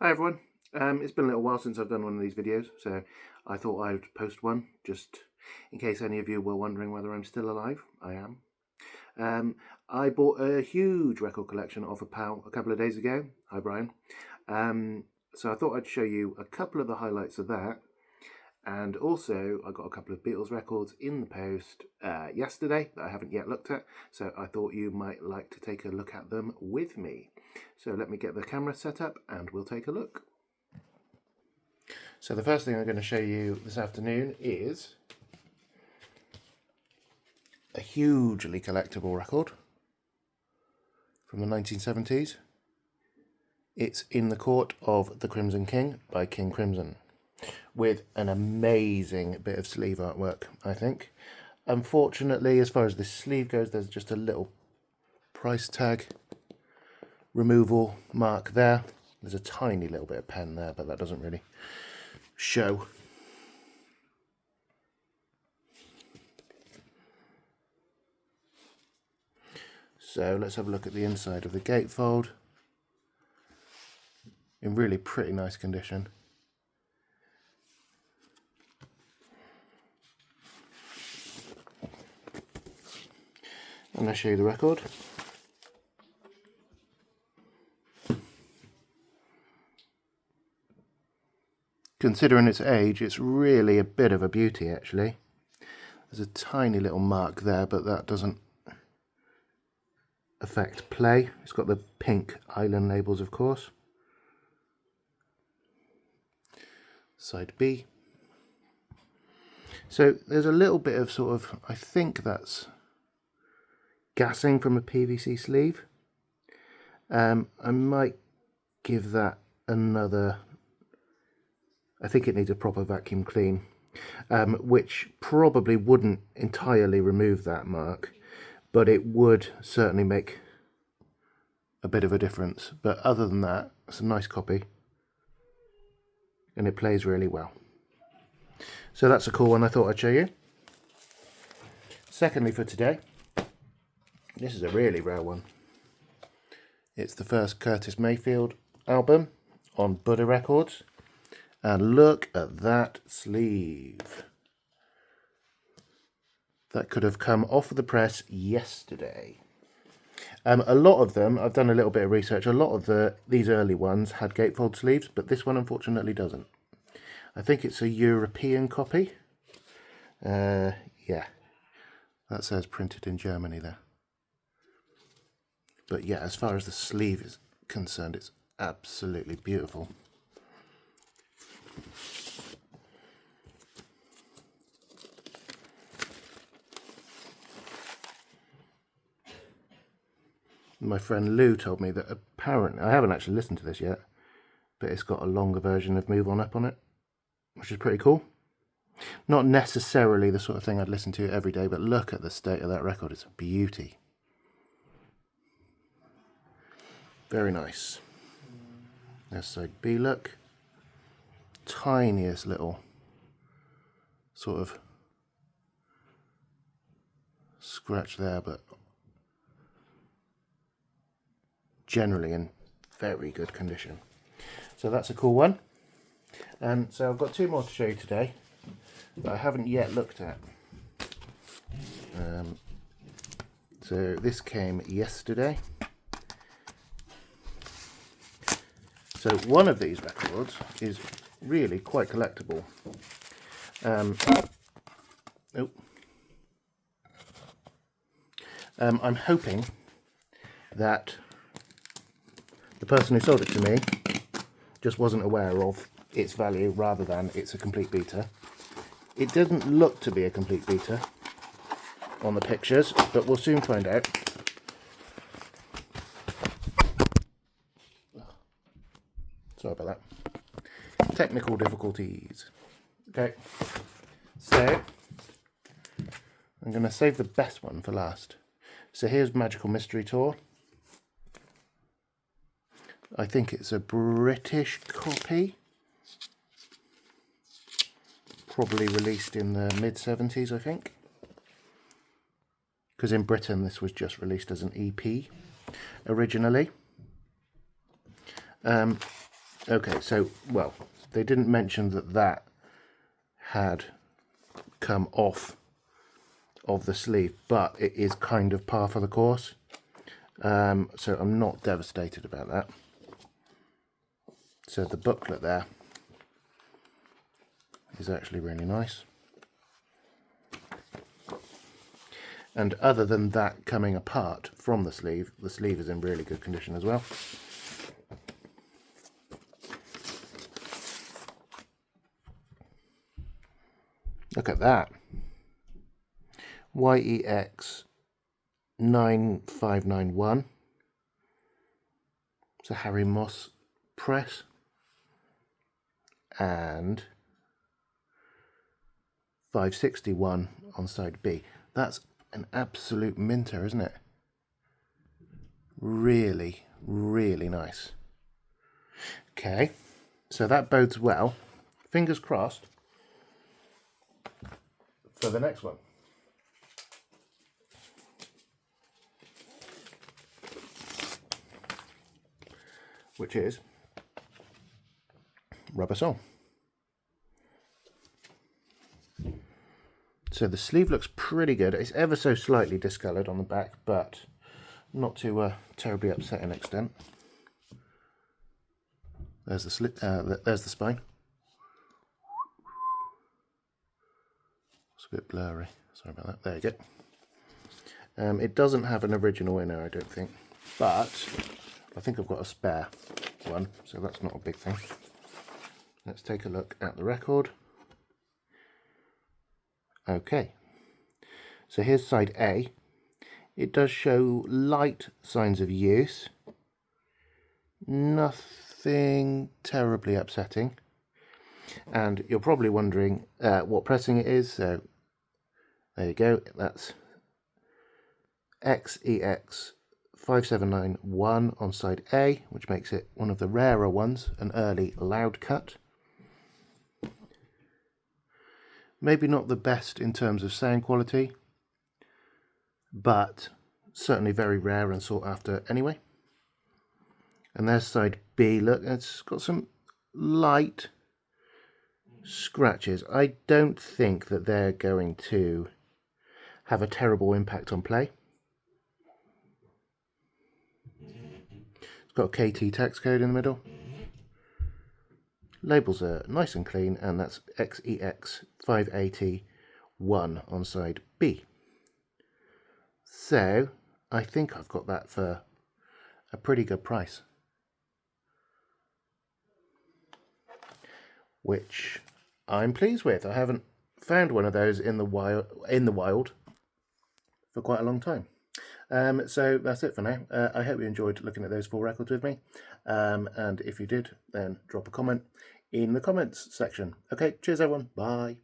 Hi everyone, it's been a little while since I've done one of these videos, so I thought I'd post one just in case any of you were wondering whether I'm still alive. I am. I bought a huge record collection off a pal a couple of days ago. Hi Brian. So I thought I'd show you a couple of the highlights of that, and also I got a couple of Beatles records in the post yesterday that I haven't yet looked at, so I thought you might like to take a look at them with me. So let me get the camera set up and we'll take a look. So the first thing I'm going to show you this afternoon is a hugely collectible record from the 1970s. It's In the Court of the Crimson King by King Crimson, with an amazing bit of sleeve artwork, I think. Unfortunately, as far as this sleeve goes, there's just a little price tag removal mark there. There's a tiny little bit of pen there, but that doesn't really show. So let's have a look at the inside of the gatefold. In really pretty nice condition. And I'll show you the record. Considering its age, it's really a bit of a beauty actually. There's a tiny little mark there, but that doesn't affect play. It's got the pink island labels, of course. Side B. So there's a little bit of sort of, I think that's gassing from a PVC sleeve. I might give that another, I think it needs a proper vacuum clean, which probably wouldn't entirely remove that mark, but it would certainly make a bit of a difference. But other than that, it's a nice copy and it plays really well. So that's a cool one I thought I'd show you. Secondly, for today, this is a really rare one. It's the first Curtis Mayfield album on Buddha Records. And look at that sleeve. That could have come off of the press yesterday. A lot of them, I've done a little bit of research, a lot of these early ones had gatefold sleeves, but this one unfortunately doesn't. I think it's a European copy. Yeah, that says printed in Germany there. But yeah, as far as the sleeve is concerned, it's absolutely beautiful. My friend Lou told me that apparently, I haven't actually listened to this yet, but it's got a longer version of Move On Up on it, which is pretty cool. Not necessarily the sort of thing I'd listen to every day, but look at the state of that record. It's a beauty. Very nice. There's side B look. Tiniest little sort of scratch there, but generally in very good condition. So that's a cool one. And so I've got two more to show you today that I haven't yet looked at. So this came yesterday. So one of these records is really quite collectible. I'm hoping that the person who sold it to me just wasn't aware of its value rather than it's a complete beta. It doesn't look to be a complete beta on the pictures, but we'll soon find out. Sorry about that. Technical difficulties. Okay, so I'm going to save the best one for last. So here's Magical Mystery Tour. I think it's a British copy. Probably released in the mid-70s, I think. Because in Britain this was just released as an EP originally. Okay, so, well, they didn't mention that that had come off of the sleeve, but it is kind of par for the course. So I'm not devastated about that. So the booklet there is actually really nice. And other than that coming apart from the sleeve is in really good condition as well. Look at that. YEX 9591. It's a Harry Moss press. And 561 on side B. That's an absolute minter, isn't it? Really, really nice. Okay, so that bodes well. Fingers crossed for the next one. Which is Rubber Soul. So the sleeve looks pretty good. It's ever so slightly discoloured on the back, but not to a terribly upsetting extent. There's the there's the spine. It's a bit blurry. Sorry about that. There you go. It doesn't have an original inner, I don't think, but I think I've got a spare one, so that's not a big thing. Let's take a look at the record. Okay, so here's side A. It does show light signs of use. Nothing terribly upsetting. And you're probably wondering what pressing it is, so there you go. That's XEX 5791 on side A, which makes it one of the rarer ones, an early loud cut. Maybe not the best in terms of sound quality, but certainly very rare and sought after anyway. And there's side B. Look, it's got some light scratches. I don't think that they're going to have a terrible impact on play. It's got a KT text code in the middle. Labels are nice and clean, and that's XEX 581 on side B. So I think I've got that for a pretty good price, which I'm pleased with. I haven't found one of those in the wild for quite a long time. So that's it for now. I hope you enjoyed looking at those 4 records with me. And if you did, then drop a comment in the comments section. Okay, cheers everyone. Bye.